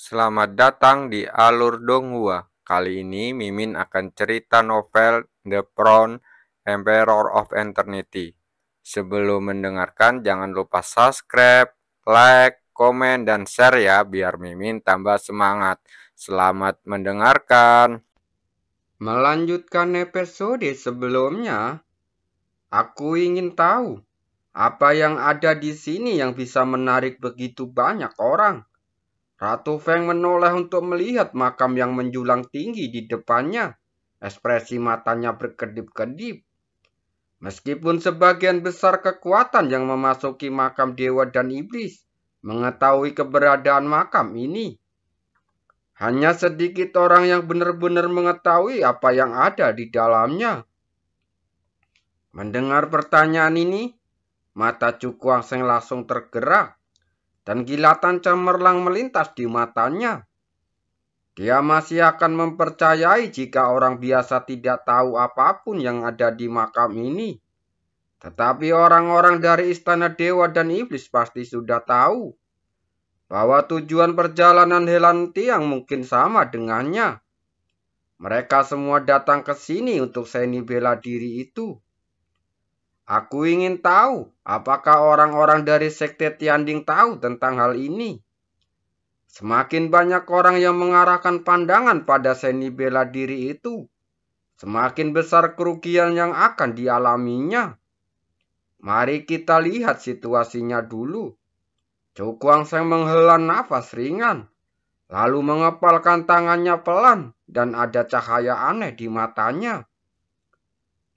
Selamat datang di Alur Donghua. Kali ini Mimin akan cerita novel The Crown, Emperor of Eternity. Sebelum mendengarkan, jangan lupa subscribe, like, komen, dan share ya, biar Mimin tambah semangat. Selamat mendengarkan. Melanjutkan episode sebelumnya, aku ingin tahu apa yang ada di sini yang bisa menarik begitu banyak orang. Ratu Feng menoleh untuk melihat makam yang menjulang tinggi di depannya. Ekspresi matanya berkedip-kedip. Meskipun sebagian besar kekuatan yang memasuki makam dewa dan iblis mengetahui keberadaan makam ini, hanya sedikit orang yang benar-benar mengetahui apa yang ada di dalamnya. Mendengar pertanyaan ini, mata Cukuang Seng langsung tergerak dan kilatan cemerlang melintas di matanya. Dia masih akan mempercayai jika orang biasa tidak tahu apapun yang ada di makam ini. Tetapi orang-orang dari istana dewa dan iblis pasti sudah tahu bahwa tujuan perjalanan Helan Tiang mungkin sama dengannya. Mereka semua datang ke sini untuk seni bela diri itu. Aku ingin tahu apakah orang-orang dari Sekte Tianding tahu tentang hal ini. Semakin banyak orang yang mengarahkan pandangan pada seni bela diri itu, semakin besar kerugian yang akan dialaminya. Mari kita lihat situasinya dulu. Cukuang Seng menghela nafas ringan, lalu mengepalkan tangannya pelan dan ada cahaya aneh di matanya.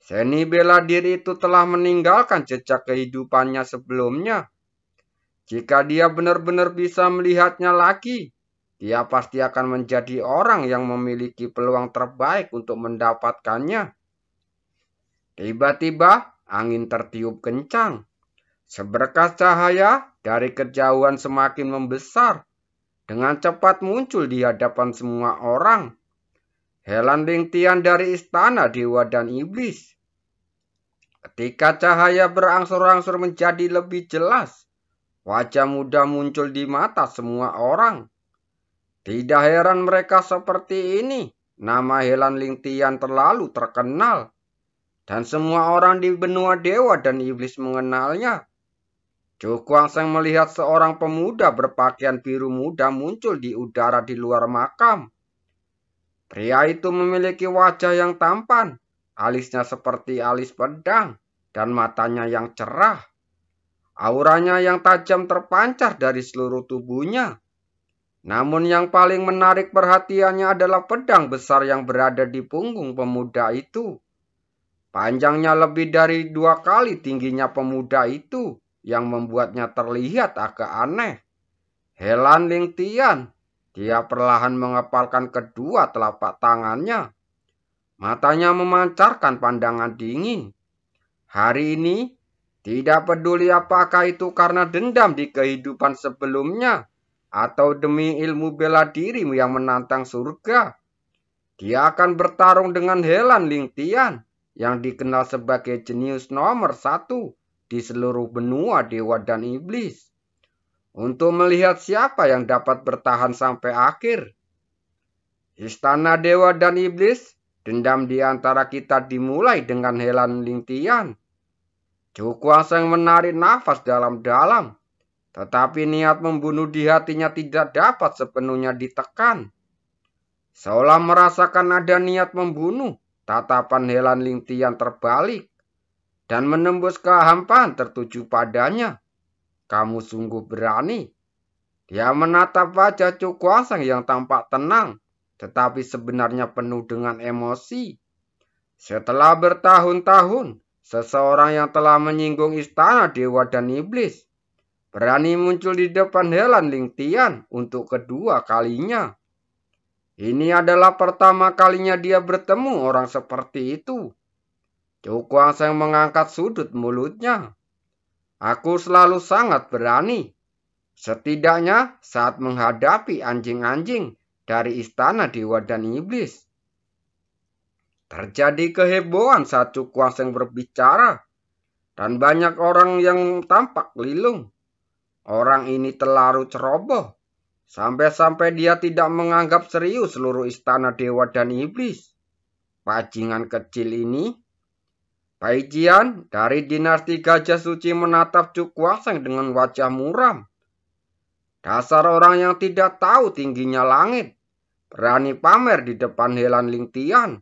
Seni bela diri itu telah meninggalkan jejak kehidupannya sebelumnya. Jika dia benar-benar bisa melihatnya lagi, dia pasti akan menjadi orang yang memiliki peluang terbaik untuk mendapatkannya. Tiba-tiba, angin tertiup kencang. Seberkas cahaya dari kejauhan semakin membesar. Dengan cepat muncul di hadapan semua orang. Helan Ringtian dari istana dewa dan iblis. Ketika cahaya berangsur-angsur menjadi lebih jelas, wajah muda muncul di mata semua orang. Tidak heran mereka seperti ini. Nama Helan Ringtian terlalu terkenal. Dan semua orang di benua dewa dan iblis mengenalnya. Cukuang Seng melihat seorang pemuda berpakaian biru muda muncul di udara di luar makam. Pria itu memiliki wajah yang tampan, alisnya seperti alis pedang, dan matanya yang cerah. Auranya yang tajam terpancar dari seluruh tubuhnya. Namun yang paling menarik perhatiannya adalah pedang besar yang berada di punggung pemuda itu. Panjangnya lebih dari 2 kali tingginya pemuda itu, yang membuatnya terlihat agak aneh. Helan Ringtian, dia perlahan mengepalkan kedua telapak tangannya. Matanya memancarkan pandangan dingin. Hari ini, tidak peduli apakah itu karena dendam di kehidupan sebelumnya, atau demi ilmu bela diri yang menantang surga, dia akan bertarung dengan Helan Ringtian, yang dikenal sebagai jenius nomor 1 di seluruh benua dewa dan iblis, untuk melihat siapa yang dapat bertahan sampai akhir. Istana dewa dan iblis, dendam di antara kita dimulai dengan Helan Ringtian. Cukuang Seng menarik nafas dalam-dalam, tetapi niat membunuh di hatinya tidak dapat sepenuhnya ditekan. Seolah merasakan ada niat membunuh, tatapan Helan Ringtian terbalik dan menembus kehampaan tertuju padanya. Kamu sungguh berani. Dia menatap wajah Cukuang Seng yang tampak tenang, tetapi sebenarnya penuh dengan emosi. Setelah bertahun-tahun, seseorang yang telah menyinggung istana dewa dan iblis berani muncul di depan Helan Ringtian untuk kedua kalinya. Ini adalah pertama kalinya dia bertemu orang seperti itu. Cukuang Seng mengangkat sudut mulutnya. Aku selalu sangat berani. Setidaknya saat menghadapi anjing-anjing dari istana dewa dan iblis. Terjadi kehebohan saat Cukuang Seng berbicara. Dan banyak orang yang tampak lilung. Orang ini terlalu ceroboh. Sampai-sampai dia tidak menganggap serius seluruh istana dewa dan iblis. Bajingan kecil ini. Baijian dari dinasti Gajah Suci menatap Cu Kuangseng dengan wajah muram. Dasar orang yang tidak tahu tingginya langit, berani pamer di depan Helan Lingtian.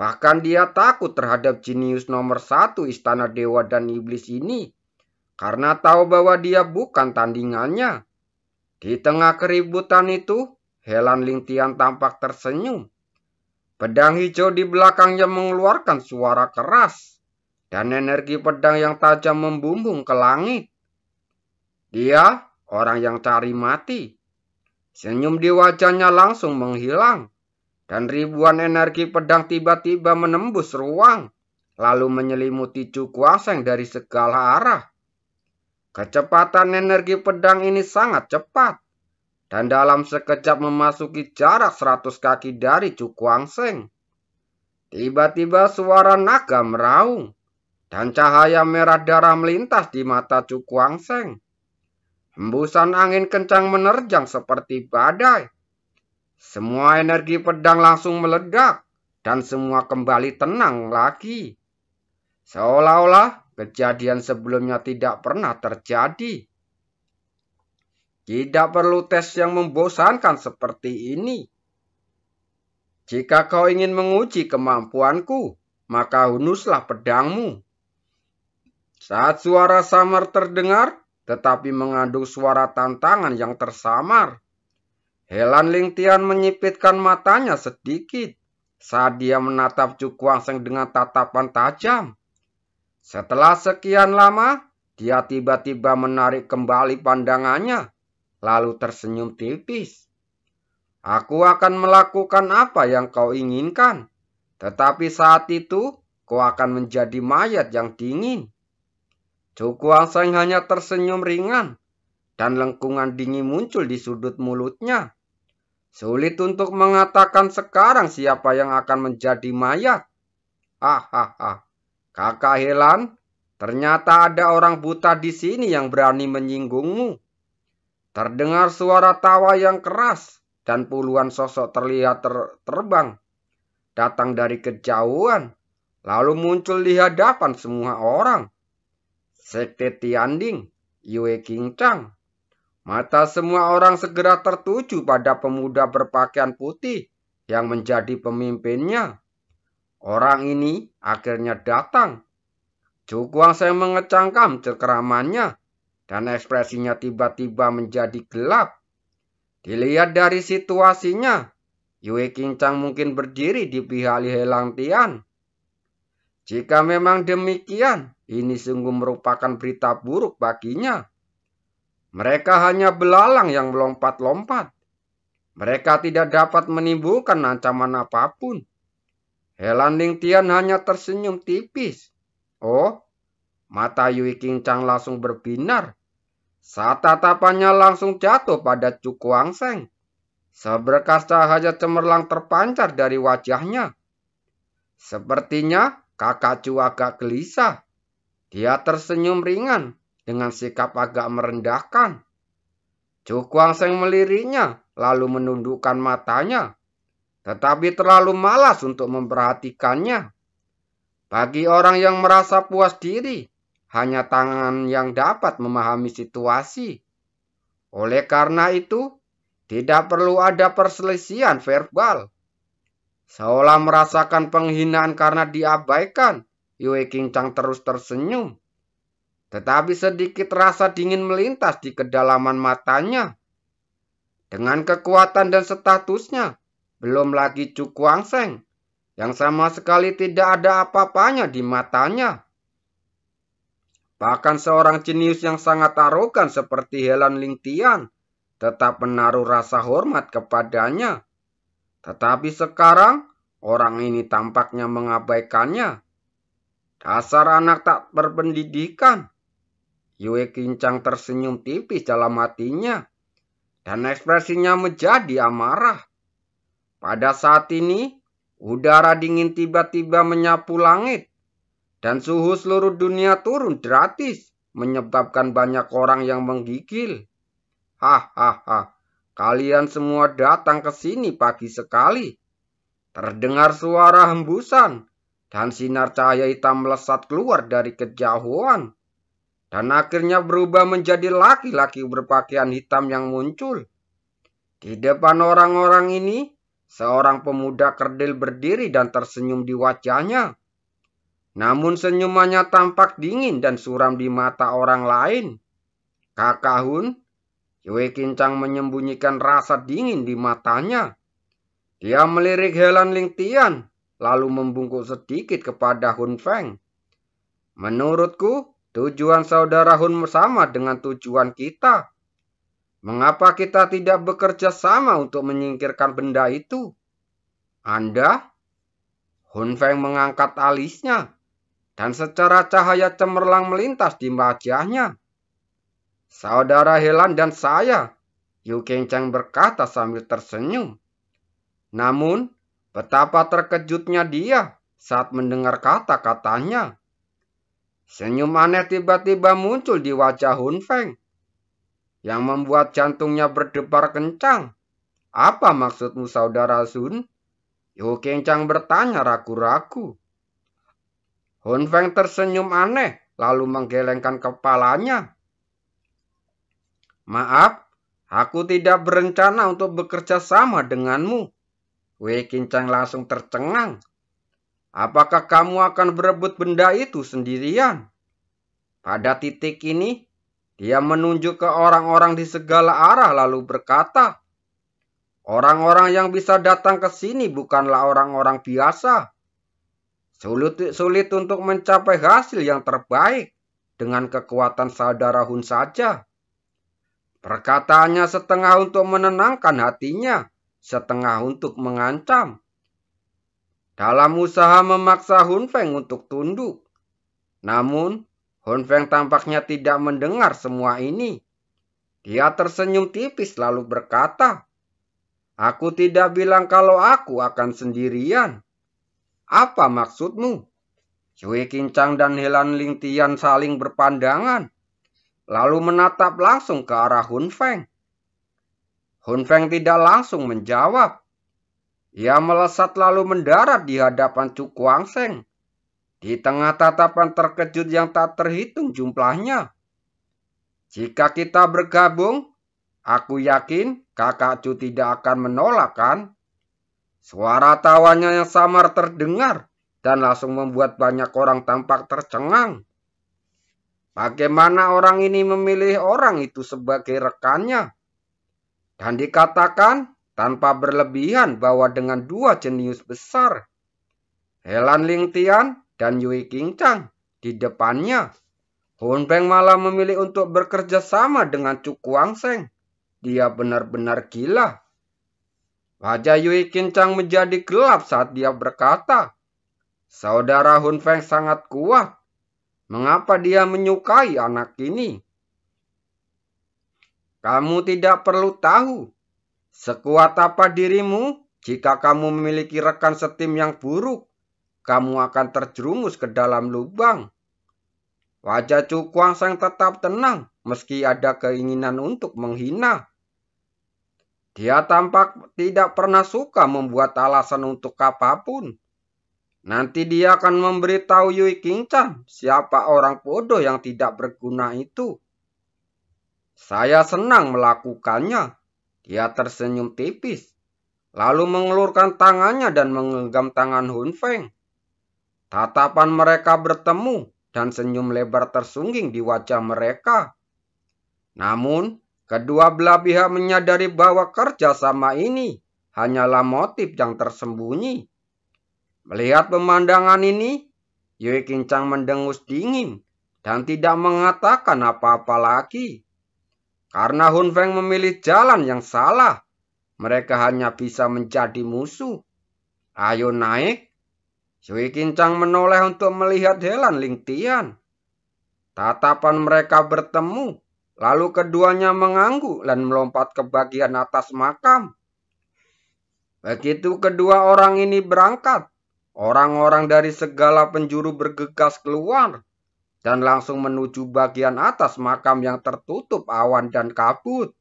Bahkan dia takut terhadap jenius nomor 1 istana dewa dan iblis ini, karena tahu bahwa dia bukan tandingannya. Di tengah keributan itu, Helan Lingtian tampak tersenyum. Pedang hijau di belakangnya mengeluarkan suara keras, dan energi pedang yang tajam membumbung ke langit. Dia orang yang cari mati. Senyum di wajahnya langsung menghilang, dan ribuan energi pedang tiba-tiba menembus ruang, lalu menyelimuti Cu Kuangseng dari segala arah. Kecepatan energi pedang ini sangat cepat, dan dalam sekejap memasuki jarak 100 kaki dari Cu Kuangseng. Tiba-tiba suara naga meraung, dan cahaya merah darah melintas di mata Cu Kuangseng. Hembusan angin kencang menerjang seperti badai. Semua energi pedang langsung meledak, dan semua kembali tenang lagi. Seolah-olah kejadian sebelumnya tidak pernah terjadi. Tidak perlu tes yang membosankan seperti ini. Jika kau ingin menguji kemampuanku, maka hunuslah pedangmu. Saat suara samar terdengar, tetapi mengandung suara tantangan yang tersamar, Helan Lingtian menyipitkan matanya sedikit saat dia menatap Cu Kuangseng dengan tatapan tajam. Setelah sekian lama, dia tiba-tiba menarik kembali pandangannya, lalu tersenyum tipis. Aku akan melakukan apa yang kau inginkan, tetapi saat itu kau akan menjadi mayat yang dingin. Cu Kuangseng hanya tersenyum ringan, dan lengkungan dingin muncul di sudut mulutnya. Sulit untuk mengatakan sekarang siapa yang akan menjadi mayat. Hahaha, Kakak Helan, ternyata ada orang buta di sini yang berani menyinggungmu. Terdengar suara tawa yang keras, dan puluhan sosok terlihat terbang, datang dari kejauhan, lalu muncul di hadapan semua orang. Sekte Tianding, Yue Qingchang. Mata semua orang segera tertuju pada pemuda berpakaian putih yang menjadi pemimpinnya. Orang ini akhirnya datang. Cu Kuangseng mengecangkam cengkeramannya, dan ekspresinya tiba-tiba menjadi gelap. Dilihat dari situasinya, Yue Qingchang mungkin berdiri di pihak Helan Lingtian. Jika memang demikian, ini sungguh merupakan berita buruk baginya. Mereka hanya belalang yang melompat-lompat. Mereka tidak dapat menimbulkan ancaman apapun. Helan Lingtian hanya tersenyum tipis. Oh, mata Yue Qingchang langsung berbinar. Saat tatapannya langsung jatuh pada Cu Kuangseng. Seberkas cahaya cemerlang terpancar dari wajahnya. Sepertinya Kakak Cu agak gelisah. Dia tersenyum ringan dengan sikap agak merendahkan. Cu Kuangseng meliriknya, lalu menundukkan matanya, tetapi terlalu malas untuk memperhatikannya. Bagi orang yang merasa puas diri, hanya tangan yang dapat memahami situasi. Oleh karena itu, tidak perlu ada perselisihan verbal. Seolah merasakan penghinaan karena diabaikan, Yue Qingchang terus tersenyum. Tetapi sedikit rasa dingin melintas di kedalaman matanya. Dengan kekuatan dan statusnya, belum lagi Cu Kuangseng, yang sama sekali tidak ada apa-apanya di matanya. Bahkan seorang jenius yang sangat arogan seperti Helan Lingtian tetap menaruh rasa hormat kepadanya. Tetapi sekarang, orang ini tampaknya mengabaikannya. Dasar anak tak berpendidikan. Yue Qingchang tersenyum tipis dalam hatinya, dan ekspresinya menjadi amarah. Pada saat ini, udara dingin tiba-tiba menyapu langit, dan suhu seluruh dunia turun drastis, menyebabkan banyak orang yang menggigil. Hahaha, kalian semua datang ke sini pagi sekali. Terdengar suara hembusan, dan sinar cahaya hitam melesat keluar dari kejauhan, dan akhirnya berubah menjadi laki-laki berpakaian hitam yang muncul. Di depan orang-orang ini, seorang pemuda kerdil berdiri dan tersenyum di wajahnya. Namun senyumannya tampak dingin dan suram di mata orang lain. Kakak Hun, Yue Qincang menyembunyikan rasa dingin di matanya. Dia melirik Helan Ling Tian, lalu membungkuk sedikit kepada Hun Feng. Menurutku, tujuan saudara Hun sama dengan tujuan kita. Mengapa kita tidak bekerja sama untuk menyingkirkan benda itu? Anda? Hun Feng mengangkat alisnya, dan secara cahaya cemerlang melintas di wajahnya. Saudara Helan dan saya, Yu Qincang berkata sambil tersenyum. Namun, betapa terkejutnya dia saat mendengar kata-katanya. Senyum aneh tiba-tiba muncul di wajah Hun Feng, yang membuat jantungnya berdebar kencang. Apa maksudmu, saudara Sun? Yu Qincang bertanya ragu-ragu. Hun Feng tersenyum aneh, lalu menggelengkan kepalanya. Maaf, aku tidak berencana untuk bekerja sama denganmu. Wei Qincang langsung tercengang. Apakah kamu akan berebut benda itu sendirian? Pada titik ini, dia menunjuk ke orang-orang di segala arah lalu berkata, orang-orang yang bisa datang ke sini bukanlah orang-orang biasa. Sulit untuk mencapai hasil yang terbaik dengan kekuatan saudara Hun saja. Perkataannya setengah untuk menenangkan hatinya, setengah untuk mengancam. Dalam usaha memaksa Hun Feng untuk tunduk. Namun, Hun Feng tampaknya tidak mendengar semua ini. Dia tersenyum tipis lalu berkata, aku tidak bilang kalau aku akan sendirian. Apa maksudmu? Yue Qincang dan Helan Ling Tian saling berpandangan, lalu menatap langsung ke arah Hun Feng. Hun Feng tidak langsung menjawab. Ia melesat lalu mendarat di hadapan Cu Guangsheng, di tengah tatapan terkejut yang tak terhitung jumlahnya. Jika kita bergabung, aku yakin kakak Cu tidak akan menolak, kan? Suara tawanya yang samar terdengar dan langsung membuat banyak orang tampak tercengang. Bagaimana orang ini memilih orang itu sebagai rekannya? Dan dikatakan tanpa berlebihan bahwa dengan dua jenius besar, Helan Ling Tian dan Yue Qincang di depannya, Hun Feng malah memilih untuk bekerja sama dengan Cu Guangsheng. Dia benar-benar gila. Wajah Yue Qincang menjadi gelap saat dia berkata, saudara Hun Feng sangat kuat. Mengapa dia menyukai anak ini? Kamu tidak perlu tahu. Sekuat apa dirimu, jika kamu memiliki rekan setim yang buruk, kamu akan terjerumus ke dalam lubang. Wajah Cu Guangsheng tetap tenang, meski ada keinginan untuk menghina. Dia tampak tidak pernah suka membuat alasan untuk apapun. Nanti dia akan memberitahu Yue Qincang siapa orang bodoh yang tidak berguna itu. Saya senang melakukannya. Dia tersenyum tipis, lalu mengelurkan tangannya dan menggenggam tangan Hun Feng. Tatapan mereka bertemu dan senyum lebar tersungging di wajah mereka. Namun, kedua belah pihak menyadari bahwa kerjasama ini hanyalah motif yang tersembunyi. Melihat pemandangan ini, Yue Qincang mendengus dingin dan tidak mengatakan apa-apa lagi. Karena Hun Feng memilih jalan yang salah, mereka hanya bisa menjadi musuh. Ayo naik. Yue Qincang menoleh untuk melihat Helan Ling Tian. Tatapan mereka bertemu, lalu keduanya mengangguk dan melompat ke bagian atas makam. Begitu kedua orang ini berangkat, orang-orang dari segala penjuru bergegas keluar dan langsung menuju bagian atas makam yang tertutup awan dan kabut.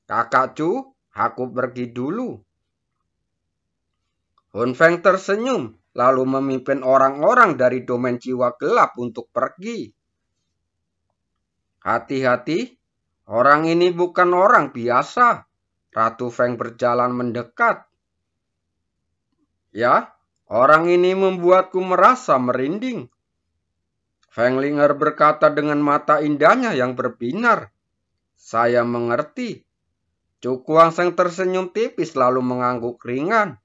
Kakak Chu, aku pergi dulu. Hun Feng tersenyum, lalu memimpin orang-orang dari domain jiwa gelap untuk pergi. Hati-hati, orang ini bukan orang biasa. Ratu Feng berjalan mendekat. Ya, orang ini membuatku merasa merinding. Feng Linger berkata dengan mata indahnya yang berbinar. Saya mengerti. Chu Kuangseng tersenyum tipis lalu mengangguk ringan.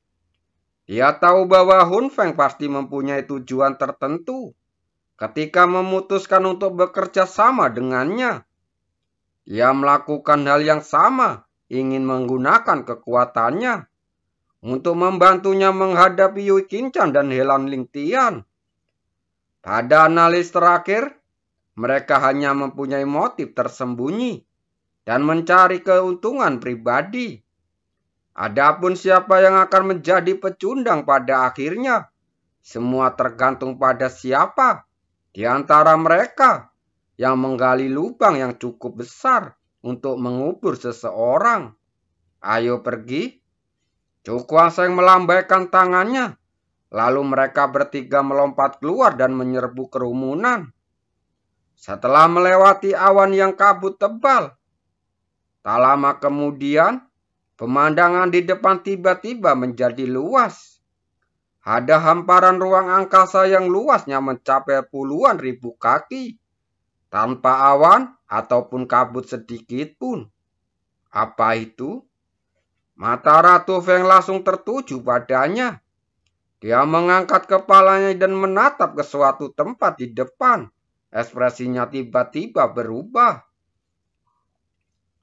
Dia tahu bahwa Hun Feng pasti mempunyai tujuan tertentu ketika memutuskan untuk bekerja sama dengannya. Ia melakukan hal yang sama, ingin menggunakan kekuatannya untuk membantunya menghadapi Yue Qinchan dan Helan Lingtian. Pada analis terakhir, mereka hanya mempunyai motif tersembunyi dan mencari keuntungan pribadi. Adapun siapa yang akan menjadi pecundang pada akhirnya, semua tergantung pada siapa di antara mereka yang menggali lubang yang cukup besar untuk mengubur seseorang. Ayo pergi. Chu Kuangseng melambaikan tangannya, lalu mereka bertiga melompat keluar dan menyerbu kerumunan. Setelah melewati awan yang kabut tebal, tak lama kemudian, pemandangan di depan tiba-tiba menjadi luas. Ada hamparan ruang angkasa yang luasnya mencapai puluhan ribu kaki, tanpa awan ataupun kabut sedikit pun. Apa itu? Mata Ratu Feng langsung tertuju padanya. Dia mengangkat kepalanya dan menatap ke suatu tempat di depan. Ekspresinya tiba-tiba berubah.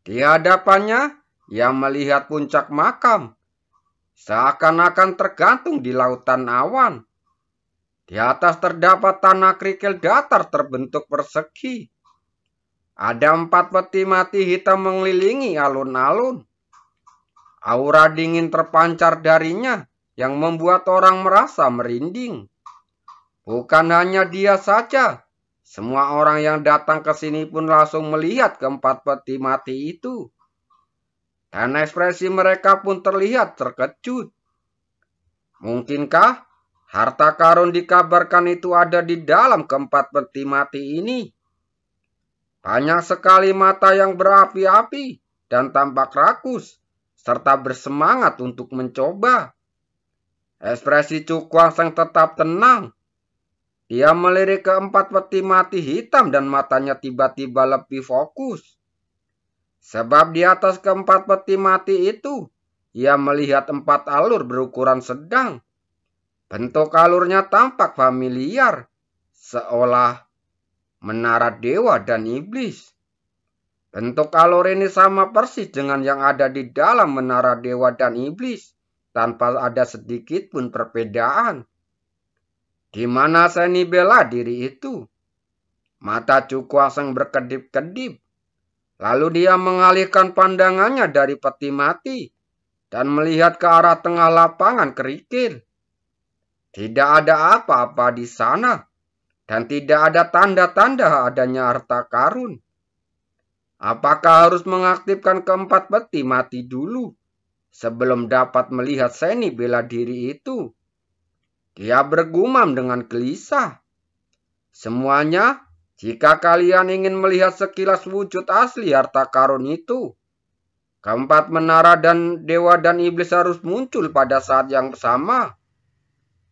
Di hadapannya, ia melihat puncak makam, seakan-akan tergantung di lautan awan. Di atas terdapat tanah kerikil datar terbentuk persegi. Ada 4 peti mati hitam mengelilingi alun-alun. Aura dingin terpancar darinya yang membuat orang merasa merinding. Bukan hanya dia saja, semua orang yang datang ke sini pun langsung melihat ke-4 peti mati itu. Dan ekspresi mereka pun terlihat terkejut. Mungkinkah harta karun dikabarkan itu ada di dalam ke-4 peti mati ini? Banyak sekali mata yang berapi-api dan tampak rakus, serta bersemangat untuk mencoba. Ekspresi Chu Kuangseng tetap tenang. Dia melirik ke-4 peti mati hitam dan matanya tiba-tiba lebih fokus. Sebab di atas ke-4 peti mati itu, ia melihat 4 alur berukuran sedang. Bentuk alurnya tampak familiar, seolah menara dewa dan iblis. Bentuk alur ini sama persis dengan yang ada di dalam menara dewa dan iblis, tanpa ada sedikit pun perbedaan. Di mana seni bela diri itu? Mata Chu Kuangseng berkedip-kedip. Lalu dia mengalihkan pandangannya dari peti mati dan melihat ke arah tengah lapangan kerikil. Tidak ada apa-apa di sana dan tidak ada tanda-tanda adanya harta karun. Apakah harus mengaktifkan ke-4 peti mati dulu sebelum dapat melihat seni bela diri itu? Dia bergumam dengan gelisah. Semuanya, jika kalian ingin melihat sekilas wujud asli harta karun itu, ke-4 menara dan dewa dan iblis harus muncul pada saat yang sama.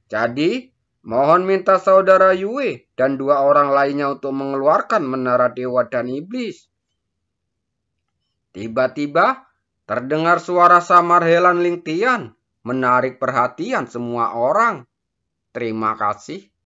Jadi, mohon minta saudara Yue dan 2 orang lainnya untuk mengeluarkan menara dewa dan iblis. Tiba-tiba, terdengar suara samar Helan Lingtian, menarik perhatian semua orang. Terima kasih.